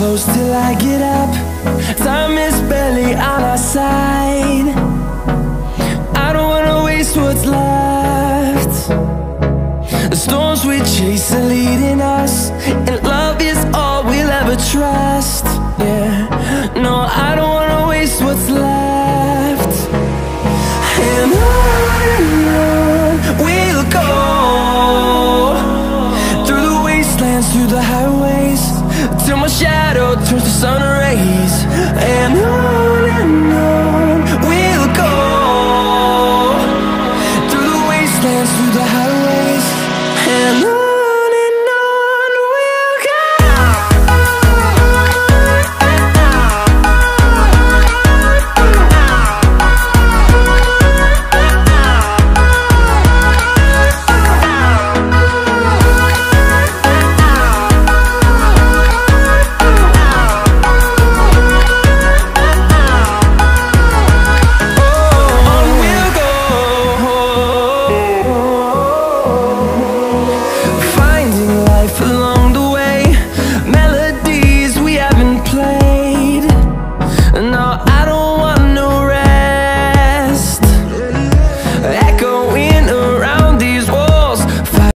close till I get up. Time is barely on our side. I don't wanna waste what's left. The storms we chase are leading us, and love is all we'll ever trust. Yeah, no, I don't wanna waste what's left. And on we'll go, through the wastelands, through the highways, till my shadow turns to sun rays. And on we'll go, through the wastelands, through the highways, and on.